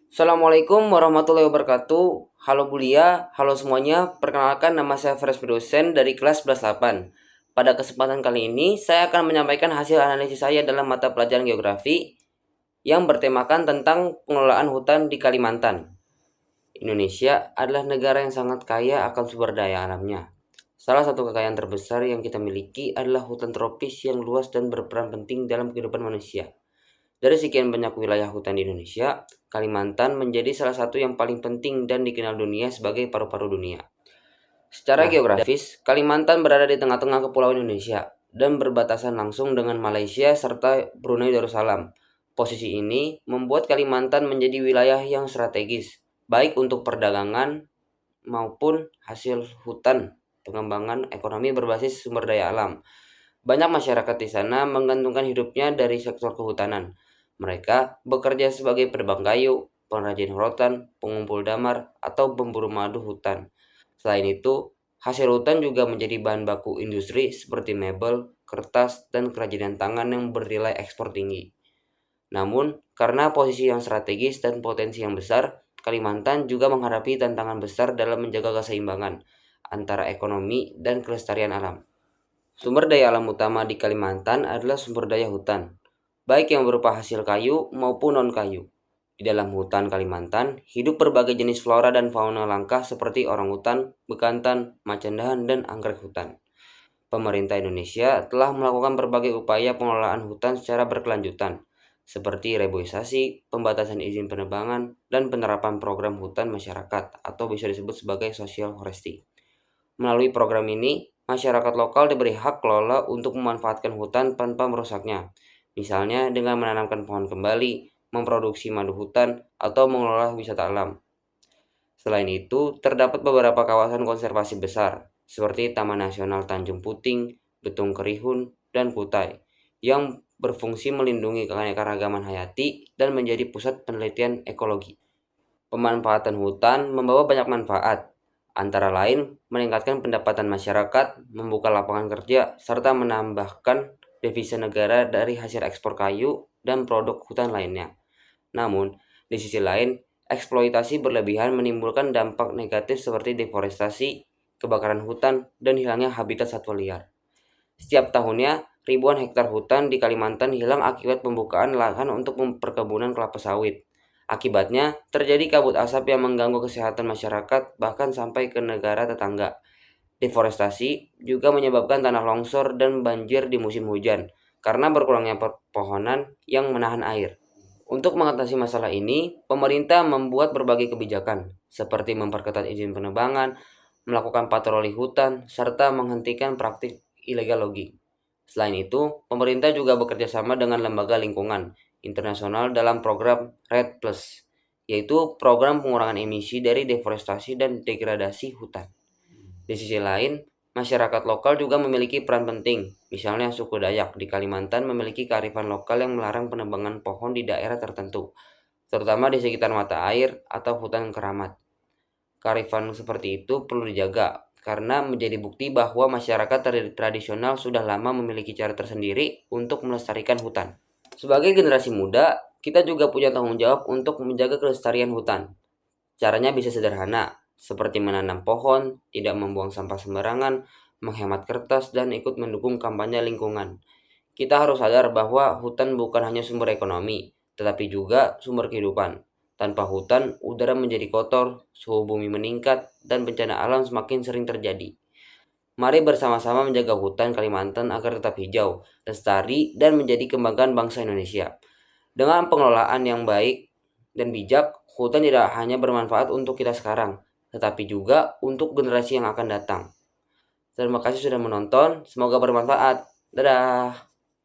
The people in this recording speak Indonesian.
Assalamualaikum warahmatullahi wabarakatuh. Halo Bulia, halo semuanya. Perkenalkan, nama saya Fresh Dosen dari kelas 11 8. Pada kesempatan kali ini, saya akan menyampaikan hasil analisis saya dalam mata pelajaran geografi yang bertemakan tentang pengelolaan hutan di Kalimantan. Indonesia adalah negara yang sangat kaya akan sumber daya alamnya. Salah satu kekayaan terbesar yang kita miliki adalah hutan tropis yang luas dan berperan penting dalam kehidupan manusia. Dari sekian banyak wilayah hutan di Indonesia, Kalimantan menjadi salah satu yang paling penting dan dikenal dunia sebagai paru-paru dunia. Secara geografis, Kalimantan berada di tengah-tengah kepulauan Indonesia dan berbatasan langsung dengan Malaysia serta Brunei Darussalam. Posisi ini membuat Kalimantan menjadi wilayah yang strategis, baik untuk perdagangan maupun hasil hutan, pengembangan ekonomi berbasis sumber daya alam. Banyak masyarakat di sana menggantungkan hidupnya dari sektor kehutanan. Mereka bekerja sebagai penebang kayu, pengrajin rotan, pengumpul damar, atau pemburu madu hutan. Selain itu, hasil hutan juga menjadi bahan baku industri seperti mebel, kertas, dan kerajinan tangan yang bernilai ekspor tinggi. Namun, karena posisi yang strategis dan potensi yang besar, Kalimantan juga menghadapi tantangan besar dalam menjaga keseimbangan antara ekonomi dan kelestarian alam. Sumber daya alam utama di Kalimantan adalah sumber daya hutan, baik yang berupa hasil kayu maupun non-kayu. Di dalam hutan Kalimantan, hidup berbagai jenis flora dan fauna langka seperti orangutan, bekantan, macan dahan, dan anggrek hutan. Pemerintah Indonesia telah melakukan berbagai upaya pengelolaan hutan secara berkelanjutan, seperti reboisasi, pembatasan izin penebangan, dan penerapan program hutan masyarakat atau bisa disebut sebagai social forestry. Melalui program ini, masyarakat lokal diberi hak kelola untuk memanfaatkan hutan tanpa merusaknya, misalnya dengan menanamkan pohon kembali, memproduksi madu hutan, atau mengelola wisata alam. Selain itu, terdapat beberapa kawasan konservasi besar, seperti Taman Nasional Tanjung Puting, Betung Kerihun, dan Kutai, yang berfungsi melindungi keanekaragaman hayati dan menjadi pusat penelitian ekologi. Pemanfaatan hutan membawa banyak manfaat, antara lain meningkatkan pendapatan masyarakat, membuka lapangan kerja, serta menambahkan devisa negara dari hasil ekspor kayu dan produk hutan lainnya. Namun, di sisi lain, eksploitasi berlebihan menimbulkan dampak negatif seperti deforestasi, kebakaran hutan, dan hilangnya habitat satwa liar. Setiap tahunnya, ribuan hektar hutan di Kalimantan hilang akibat pembukaan lahan untuk perkebunan kelapa sawit. Akibatnya, terjadi kabut asap yang mengganggu kesehatan masyarakat bahkan sampai ke negara tetangga. Deforestasi juga menyebabkan tanah longsor dan banjir di musim hujan karena berkurangnya pepohonan yang menahan air. Untuk mengatasi masalah ini, pemerintah membuat berbagai kebijakan seperti memperketat izin penebangan, melakukan patroli hutan, serta menghentikan praktik illegal logging. Selain itu, pemerintah juga bekerja sama dengan lembaga lingkungan internasional dalam program REDD+, yaitu program pengurangan emisi dari deforestasi dan degradasi hutan. Di sisi lain, masyarakat lokal juga memiliki peran penting. Misalnya suku Dayak di Kalimantan memiliki kearifan lokal yang melarang penebangan pohon di daerah tertentu, terutama di sekitar mata air atau hutan keramat. Kearifan seperti itu perlu dijaga karena menjadi bukti bahwa masyarakat tradisional sudah lama memiliki cara tersendiri untuk melestarikan hutan. Sebagai generasi muda, kita juga punya tanggung jawab untuk menjaga kelestarian hutan. Caranya bisa sederhana, seperti menanam pohon, tidak membuang sampah sembarangan, menghemat kertas, dan ikut mendukung kampanye lingkungan. Kita harus sadar bahwa hutan bukan hanya sumber ekonomi, tetapi juga sumber kehidupan. Tanpa hutan, udara menjadi kotor, suhu bumi meningkat, dan bencana alam semakin sering terjadi. Mari bersama-sama menjaga hutan Kalimantan agar tetap hijau, lestari, dan menjadi kebanggaan bangsa Indonesia. Dengan pengelolaan yang baik dan bijak, hutan tidak hanya bermanfaat untuk kita sekarang, tetapi juga untuk generasi yang akan datang. Terima kasih sudah menonton, semoga bermanfaat. Dadah.